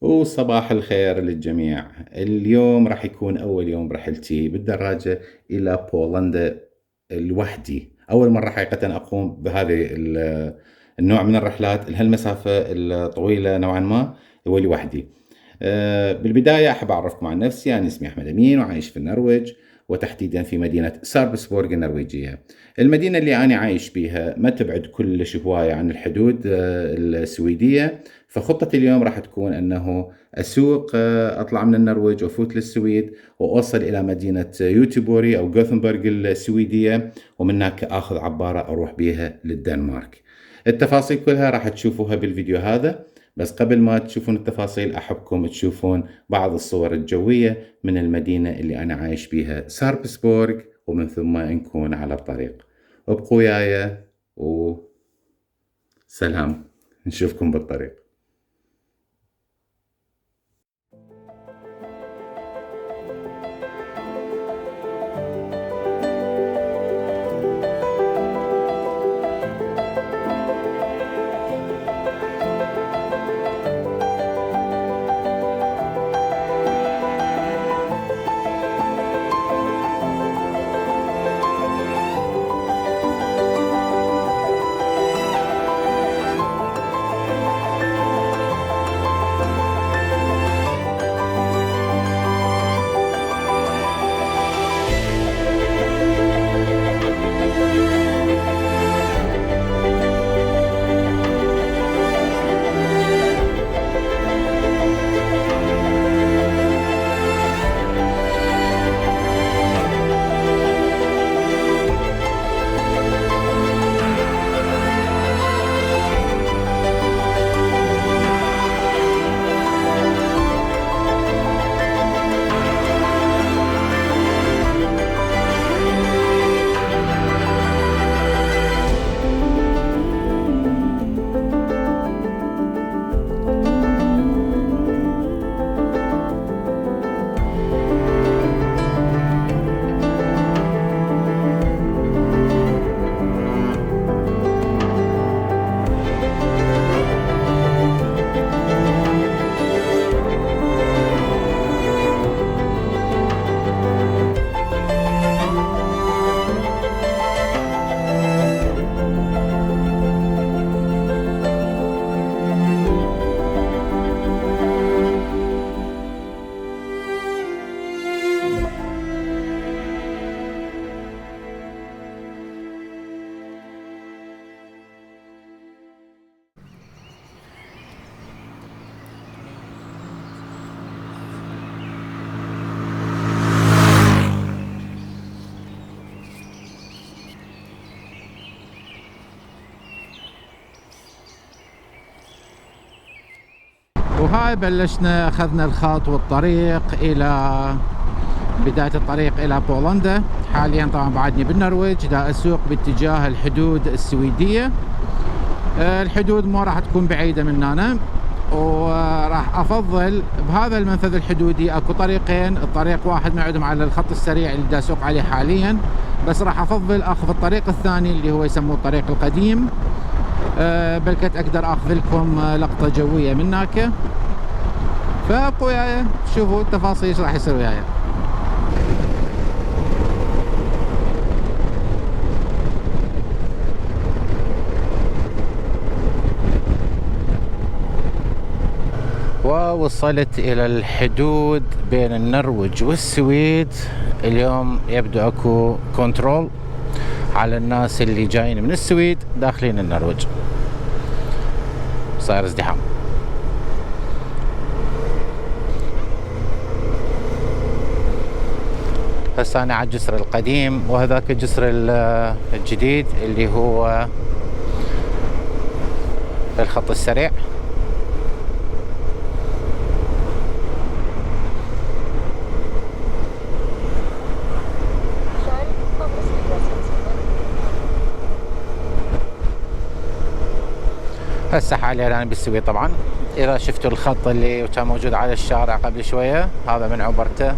وصباح الخير للجميع. اليوم راح يكون أول يوم برحلتي بالدراجة إلى بولندا لوحدي. أول مرة حقيقة أقوم بهذه النوع من الرحلات لهالمسافة الطويلة نوعا ما ولوحدي. بالبداية أحب أعرفكم عن نفسي. أنا اسمي أحمد أمين وعايش في النرويج، وتحديدا في مدينة ساربسبورغ النرويجية. المدينة اللي أنا عايش بيها ما تبعد كلش هواية عن الحدود السويدية. فخطتي اليوم راح تكون أنه أسوق، أطلع من النرويج وأفوت للسويد وأوصل إلى مدينة يوتيبوري أو غوثنبرغ السويدية، ومن هناك أخذ عبارة أروح بيها للدنمارك. التفاصيل كلها راح تشوفوها بالفيديو هذا، بس قبل ما تشوفون التفاصيل أحبكم تشوفون بعض الصور الجوية من المدينة اللي أنا عايش بيها ساربسبورغ، ومن ثم نكون على الطريق. ابقوا وياي وسلام، نشوفكم بالطريق. وهاي بلشنا، اخذنا الخط والطريق الى بداية الطريق الى بولندا. حاليا طبعا بعدني بالنرويج، دا اسوق باتجاه الحدود السويدية. الحدود ما راح تكون بعيدة مننا، وراح افضل بهذا المنفذ الحدودي اكو طريقين. الطريق واحد معدم على الخط السريع اللي دا اسوق عليه حاليا، بس راح افضل اخذ الطريق الثاني اللي هو يسموه الطريق القديم. بلكت اقدر اخذ لكم لقطة جوية من هناك. فابقوا وياي شوفوا التفاصيل ايش راح يصير وياي. ووصلت الى الحدود بين النرويج والسويد. اليوم يبدو اكو كنترول على الناس اللي جايين من السويد داخلين النرويج، صاير ازدحام. هسه انا على الجسر القديم، وهذاك الجسر الجديد اللي هو الخط السريع. هسه حاليا انا بالسويد. طبعا اذا شفتوا الخط اللي كان موجود على الشارع قبل شوية، هذا من عبرته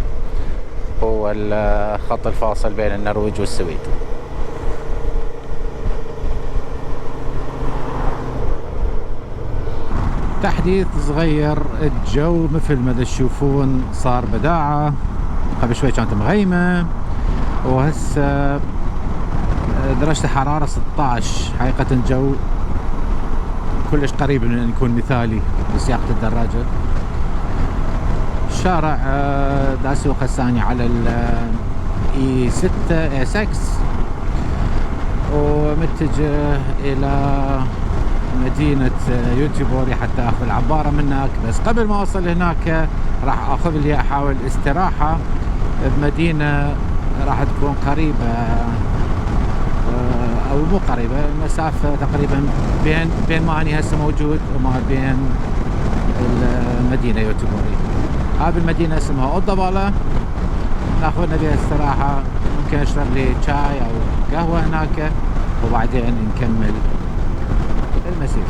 هو الخط الفاصل بين النرويج والسويد. تحديث صغير. الجو مثل ما تشوفون صار بداعة، قبل شوي كانت مغيمة وهسه درجة الحرارة 16. حقيقة الجو كلش قريب من أن يكون مثالي لسياقة الدراجة. الشارع دا اسوق هساني على اي 6 اي 6 ومتجه الى مدينة يوتيوبوري حتى اخذ العبارة من هناك. بس قبل ما اوصل هناك راح اخذ لي احاول استراحة بمدينة راح تكون قريبة او مو قريبة، مسافة تقريبا بين ما اني هسه موجود وما بين المدينة يوتيوبوري. هذه المدينة اسمها أوضبالة. ناخذ بها استراحة، ممكن اشرب لي شاي او قهوة هناك وبعدين نكمل المسير.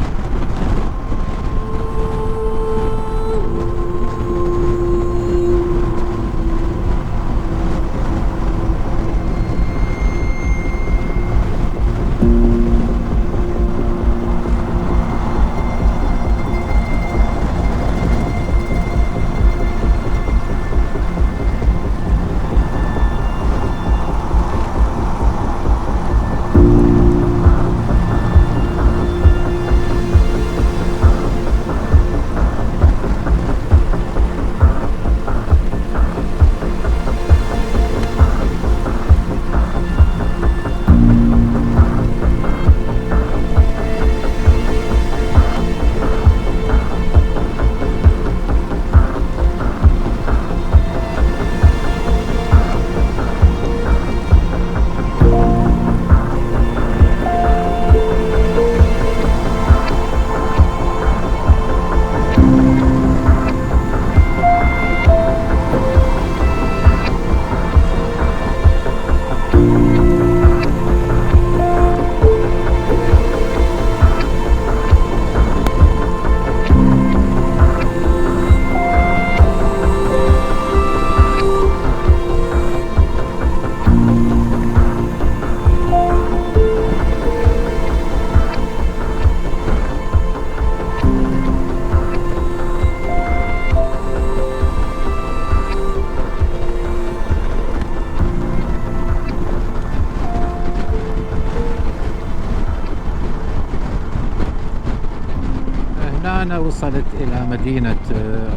أنا وصلت إلى مدينة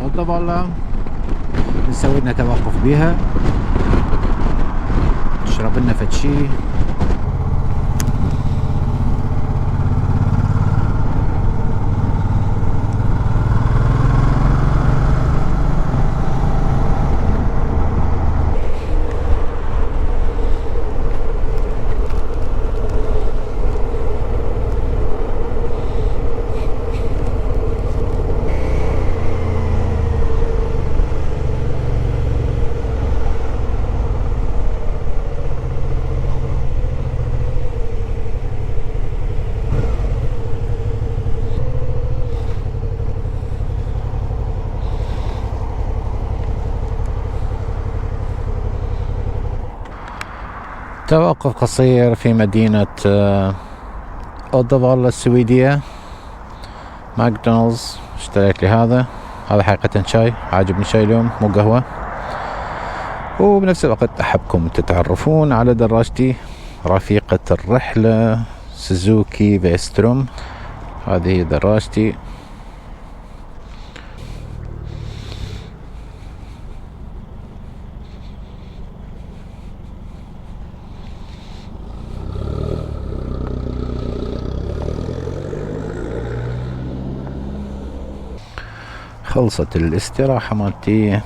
أوضبالة، نسوي لنا توقف بها نشرب لنا فد شي. توقف قصير في مدينة أوضبالة السويدية، ماكدونالدز. اشتريت لي هذا حقيقة شاي، عاجبني شاي اليوم مو قهوة. وبنفس الوقت أحبكم تتعرفون على دراجتي رفيقة الرحلة سوزوكي فيستروم. هذه دراجتي. خلصت الاستراحة مالتي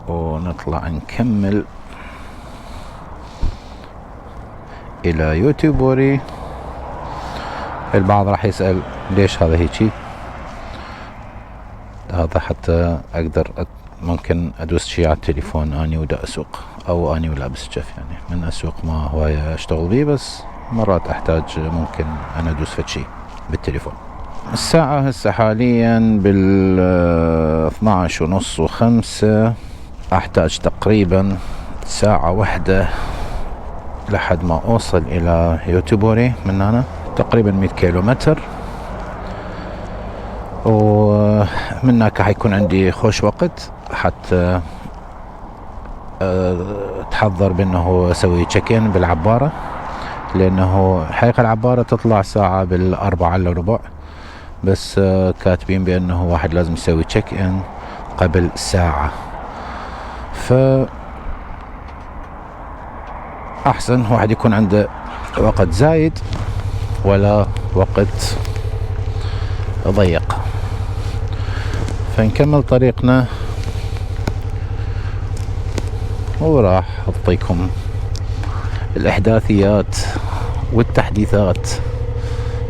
ونطلع نكمل الى يوتيوبوري. البعض راح يسأل ليش هذا هيجي. هذا حتى اقدر ممكن ادوس شي على التليفون اني ودا اسوق او اني ولابس جف، يعني من اسوق ما هواية اشتغل بيه، بس مرات احتاج ممكن انا ادوس فد شي بالتليفون. الساعة هسه حاليا 12:30 و5. احتاج تقريبا ساعة واحدة لحد ما اوصل الى يوتيوبوري. من هنا تقريبا 100 كيلومتر، و من هناك حيكون عندي خوش وقت حتى تحضر بأنه أسوي تشيك إن بالعبارة، لأنه حقيقة العبارة تطلع ساعة 4:15، بس كاتبين بأنه واحد لازم يسوي تشيك إن قبل ساعة، أحسن واحد يكون عنده وقت زايد ولا وقت ضيق. فنكمل طريقنا وراح أعطيكم الإحداثيات والتحديثات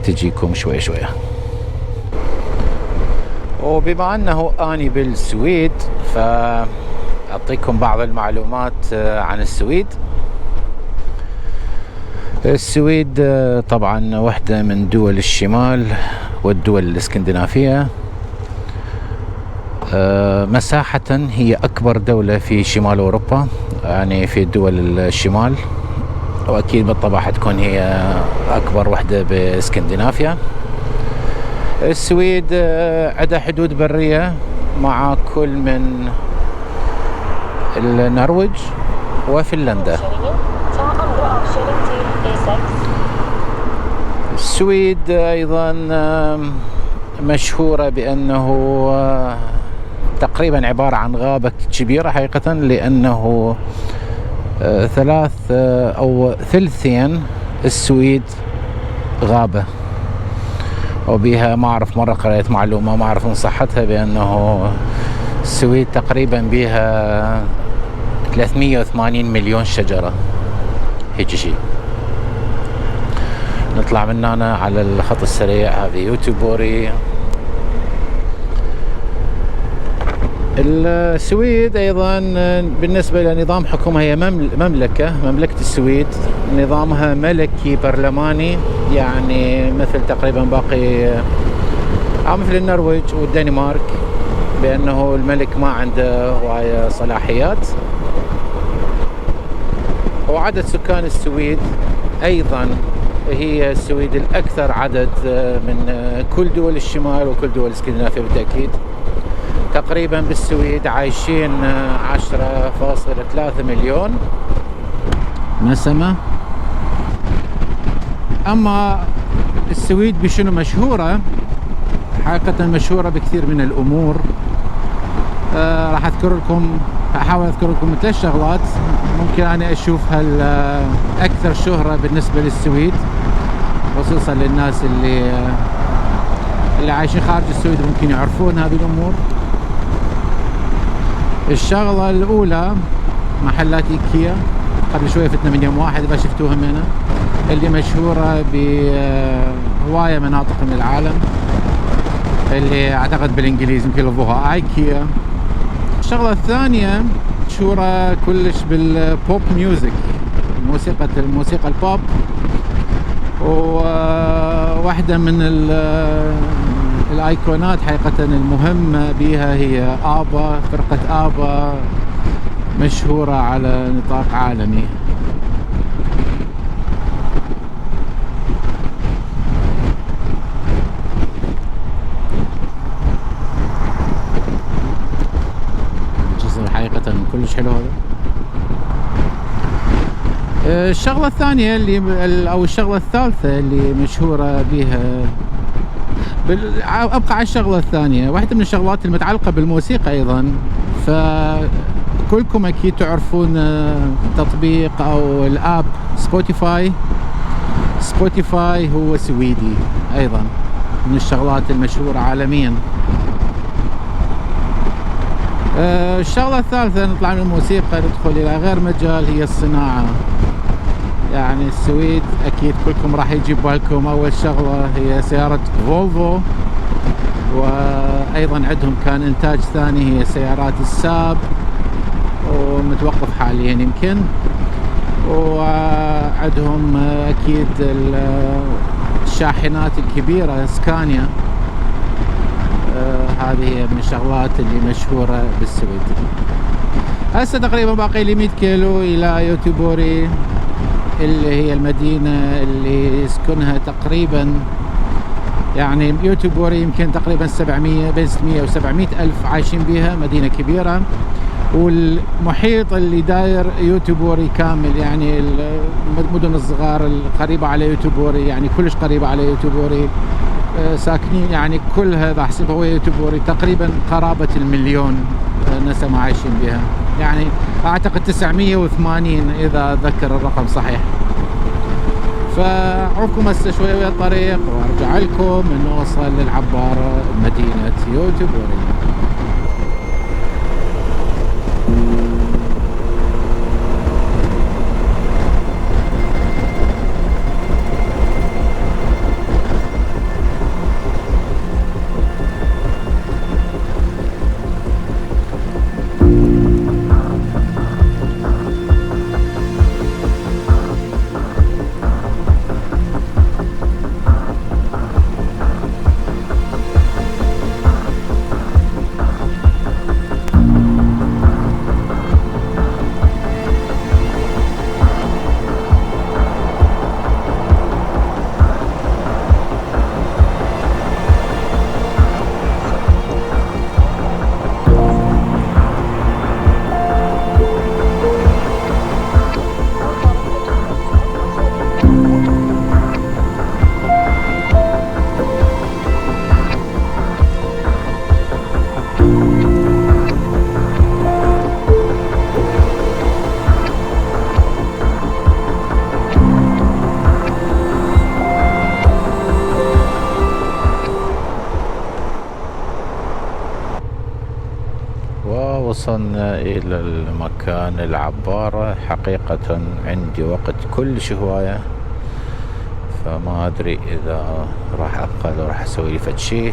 تجيكم شوي شوي. وبما أنه أني بالسويد فأعطيكم بعض المعلومات عن السويد. السويد طبعا واحدة من دول الشمال والدول الاسكندنافية. مساحة هي أكبر دولة في شمال أوروبا، يعني في دول الشمال، وأكيد بالطبع حتكون هي أكبر واحدة باسكندنافيا. السويد عندها حدود برية مع كل من النرويج وفنلندا. السويد أيضا مشهورة بأنه تقريبا عبارة عن غابة كبيرة حقيقة، لأنه ثلثين السويد غابة، وبها ما أعرف، مرة قرأت معلومة ما أعرف من صحتها بأنه السويد تقريبا بها 380 مليون شجرة، هيك شيء. نطلع من هنا على الخط السريع، هذه يوتيوبوري. السويد أيضا بالنسبة لنظام حكومة هي مملكة السويد، نظامها ملكي برلماني، يعني مثل تقريبا باقي مثل النرويج والدنمارك، بأنه الملك ما عنده هواية صلاحيات. وعدد سكان السويد أيضا هي السويد الأكثر عدد من كل دول الشمال وكل دول الاسكندنافية بالتأكيد. تقريبا بالسويد عايشين 10.3 مليون نسمة. أما السويد بشنو مشهورة؟ حقيقة مشهورة بكثير من الأمور. راح أحاول أذكر لكم 3 شغلات ممكن أنا أشوفها الأكثر شهرة بالنسبة للسويد، خصوصا للناس اللي عايشين خارج السويد ممكن يعرفون هذه الأمور. الشغلة الأولى محلات إيكيا، قبل شوية فتنا من يوم واحد إذا شفتوها هنا، اللي مشهورة بهواية مناطق من العالم، اللي أعتقد بالإنجليزي يمكن يلفظوها آيكيا. الشغلة الثانية مشهورة كلش بالبوب ميوزك، الموسيقى البوب، وواحدة من الأيقونات حقيقة المهمة بها هي آبا. فرقة آبا مشهورة على نطاق عالمي. حقيقة كلش حلو هذا. الشغلة الثانية أو الشغلة الثالثة اللي مشهورة بها أبقى على الشغلة الثانية، واحدة من الشغلات المتعلقة بالموسيقى أيضا. فكلكم أكيد تعرفون تطبيق أو الآب سبوتيفاي هو سويدي أيضا، من الشغلات المشهورة عالميا. الشغلة الثالثة نطلع من الموسيقى ندخل إلى غير مجال، هي الصناعة. يعني السويد أكيد كلكم راح يجي بالكم أول شغلة هي سيارة فولفو، وأيضا عندهم كان إنتاج ثاني هي سيارات الساب، ومتوقف حاليا يمكن. وعندهم أكيد الشاحنات الكبيرة سكانيا، هذه هي من الشغلات اللي مشهورة بالسويد. هسه تقريبا باقي لي 100 كيلو إلى يوتيوبوري، اللي هي المدينة اللي يسكنها تقريبا يعني يوتيوبري يمكن تقريبا 700 بين 600 و700 ألف عايشين بها، مدينة كبيرة. والمحيط اللي داير يوتيوبوري كامل، يعني المدن الصغار القريبة على يوتيوبوري، يعني كلش قريبة على يوتيوبوري، ساكنين يعني كلها إذا حسبها هو يوتيوبوري تقريبا قرابة المليون نسمة عايشين بها، يعني أعتقد 980 إذا أتذكر الرقم صحيح. فأعوفكم هسه شوية ويا الطريق وأرجع لكم نوصل للعبارة مدينة يوتيوبوري. وصلنا إلى المكان العبارة. حقيقة عندي وقت كلش هواية، فما أدري إذا راح أبقى لو راح أسوي لي فد شي.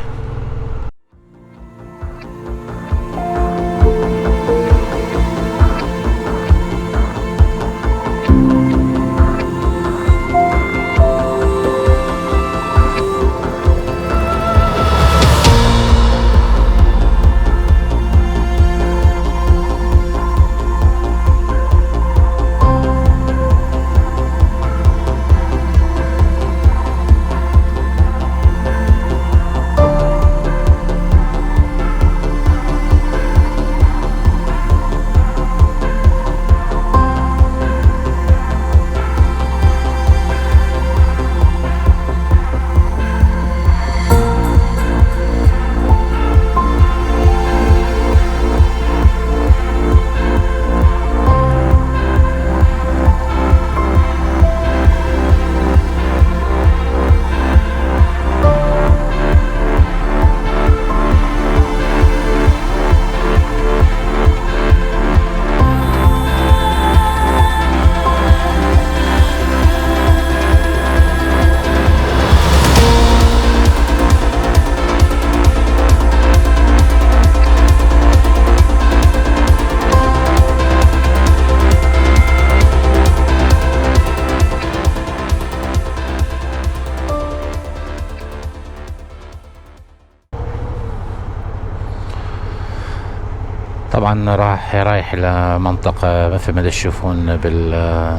طبعا رايح إلى منطقة مثل ما تشوفون بالقطعة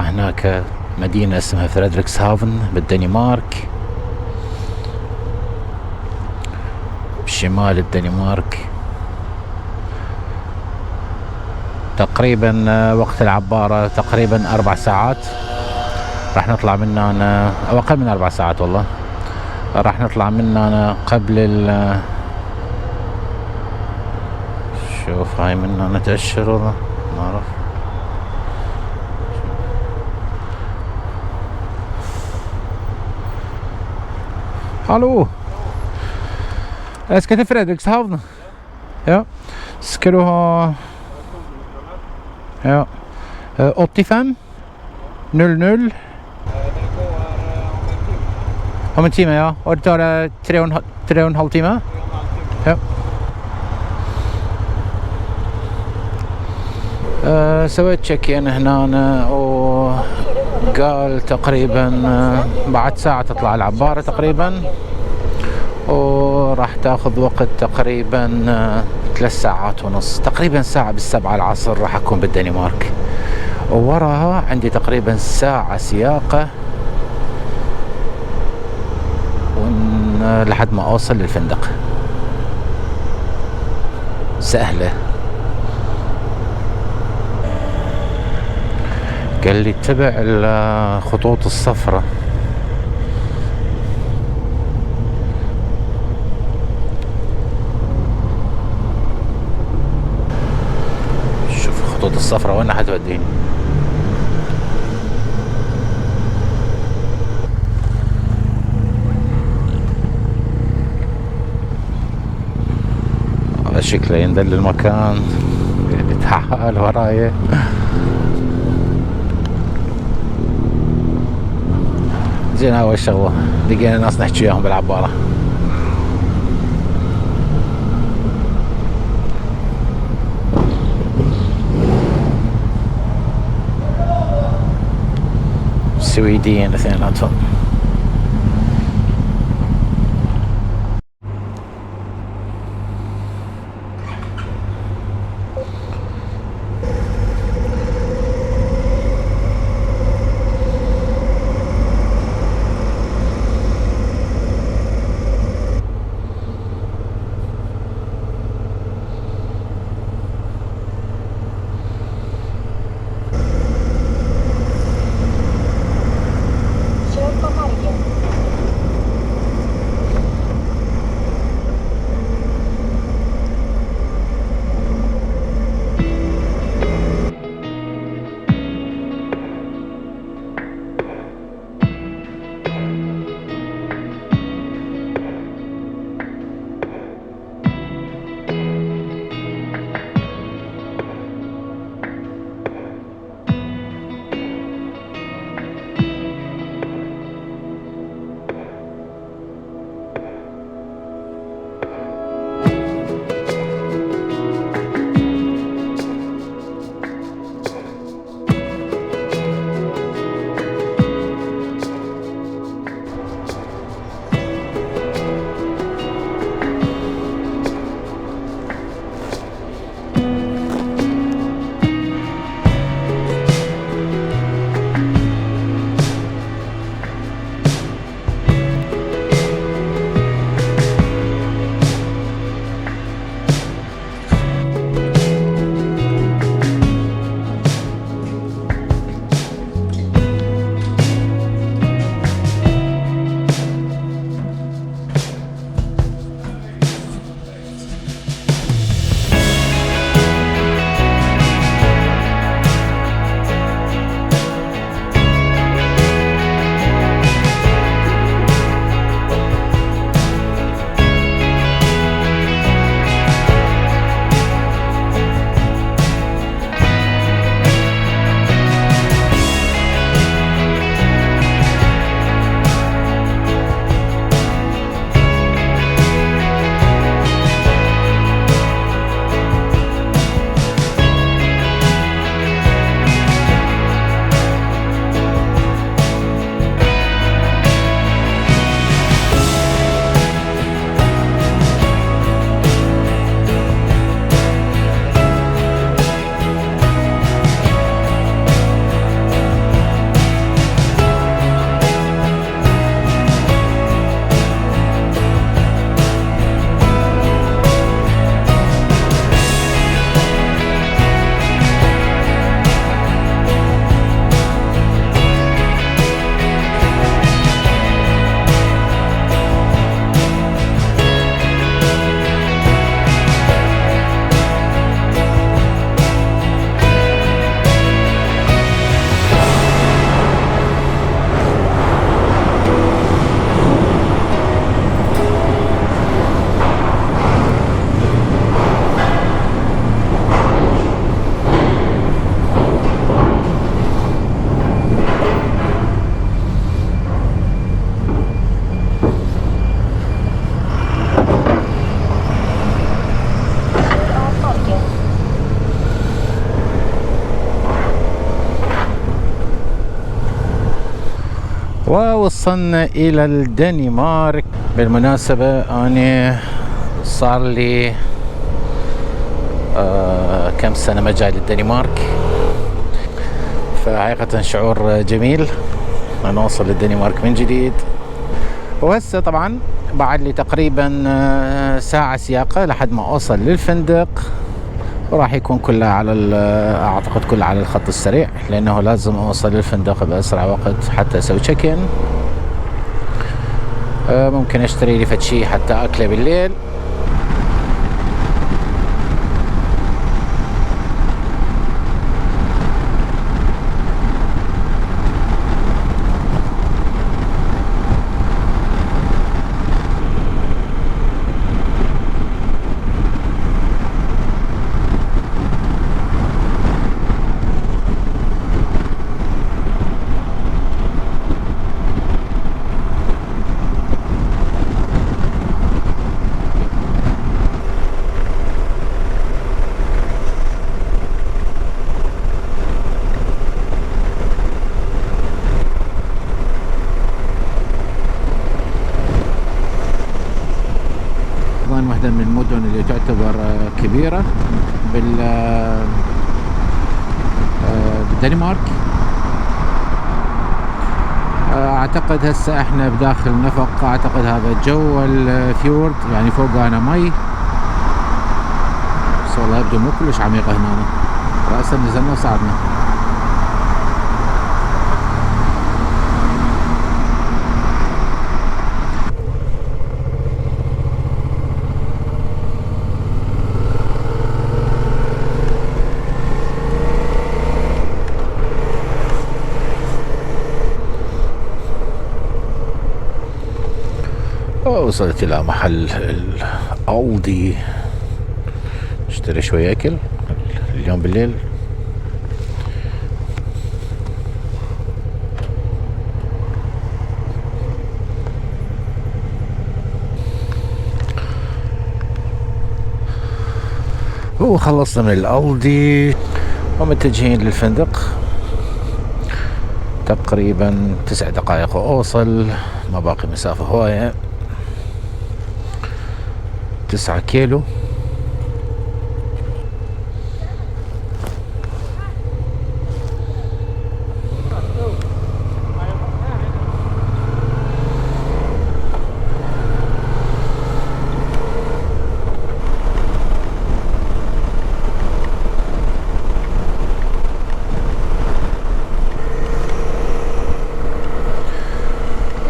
هناك، مدينة اسمها فريدريكسهافن بالدنمارك، بشمال الدنمارك. تقريبا وقت العبارة تقريبا 4 ساعات راح نطلع من هنا، أو أقل من 4 ساعات والله. راح نطلع من هنا قبل شوف هاي من هنا تأشر والله ما أعرف. Hallo! Jeg skal til Fredrikshavn. Ja. Skal du ha Ja. 85 00 om en time, ja. Og det tar 3,5 timer? Ja. سويت تشيك-ان هنا وقال تقريبا بعد ساعة تطلع العبارة تقريبا، وراح تاخذ وقت تقريبا 3 ساعات ونص، تقريبا ساعة بال7 العصر راح أكون بالدنمارك. ووراها عندي تقريبا ساعة سياقة لحد ما اوصل للفندق. سهلة. قال لي اتبع الخطوط الصفراء. شوف الخطوط الصفراء وين حتوديني. هذا شكله يندل المكان. تعال وراي. جينا اول شغله لقينا ناس نحكي وياهم بالعباره. سويديين اثنيناتهم. ووصلنا إلى الدنمارك. بالمناسبة أنا صار لي كم سنة ما جاي للدنمارك، فحقيقة شعور جميل أن أوصل للدنمارك من جديد. وهسه طبعا بعد لي تقريبا ساعة سياقة لحد ما أوصل للفندق، وراح يكون كله على أعتقد كله على الخط السريع، لأنه لازم أوصل للفندق بأسرع وقت حتى أسوي تشيك إن. ممكن أشتري لي فتشي حتى أكله بالليل. واحدة من المدن اللي تعتبر كبيرة بالدنمارك. اعتقد هسه احنا بداخل نفق، اعتقد هذا جو الفيورد، يعني فوقنا مي، بس والله يبدو مو كلش عميقة هنا. رأسا نزلنا وصعدنا. وصلت إلى محل الأولدي، اشتري شوية أكل اليوم بالليل. وخلصنا من الأولدي ومتجهين للفندق. تقريبا 9 دقائق وأوصل، ما باقي مسافة هواية، 9 كيلو.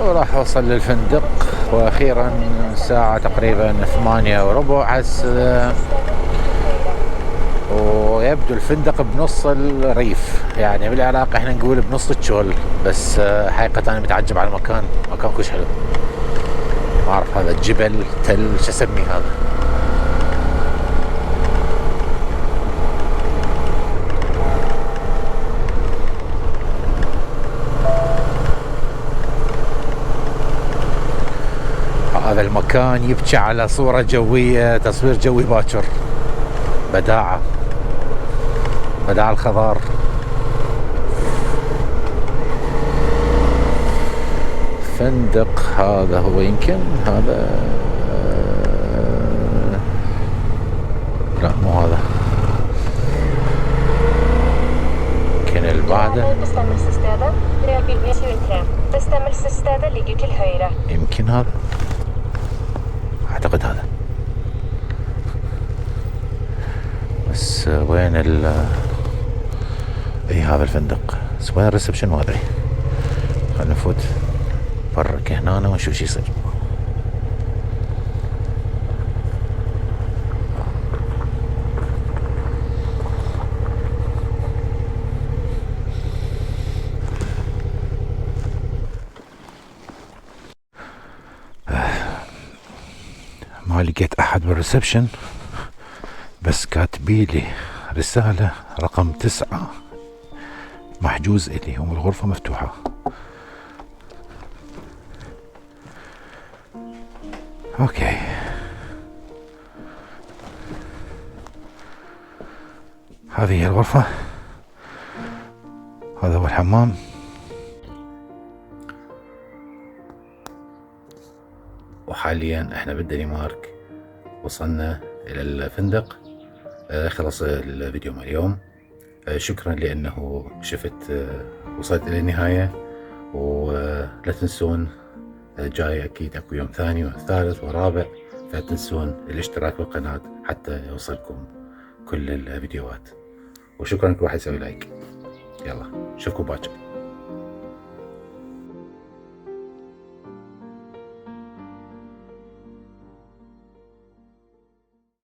وراح أوصل للفندق، وأخيرا الساعة تقريبا 8:15 عس، ويبدو الفندق بنص الريف، يعني بالعراق احنا نقول بنص الشول، بس حقيقة أنا متعجب على المكان، مكان كلش حلو. ما أعرف هذا جبل تل شو أسميه هذا. هذا المكان يبكي على صورة جوية، تصوير جوي باكر، بداعة الخضار. فندق هذا هو، يمكن هذا، لا مو هذا، يمكن اللي بعده، يمكن هذا، اعتقد هذا. بس وين اي هذا الفندق، بس وين الريسبشن ما ادري. خلينا نفوت برك هنا ونشوف شو يصير. ما لقيت احد بالريسبشن، بس كاتبيلي رسالة رقم 9 محجوز إلي والغرفة مفتوحة. اوكي، هذه هي الغرفة، هذا هو الحمام. وحاليا احنا بالدنمارك، وصلنا الى الفندق. خلص الفيديو مال اليوم. شكرا لانه شفت، وصلت الى النهاية. ولا تنسون جاي أكيد أكو يوم ثاني وثالث ورابع، فتنسون الاشتراك بالقناة حتى يوصلكم كل الفيديوهات. وشكرا لكل واحد يسوي لايك. يلا نشوفكم باكر.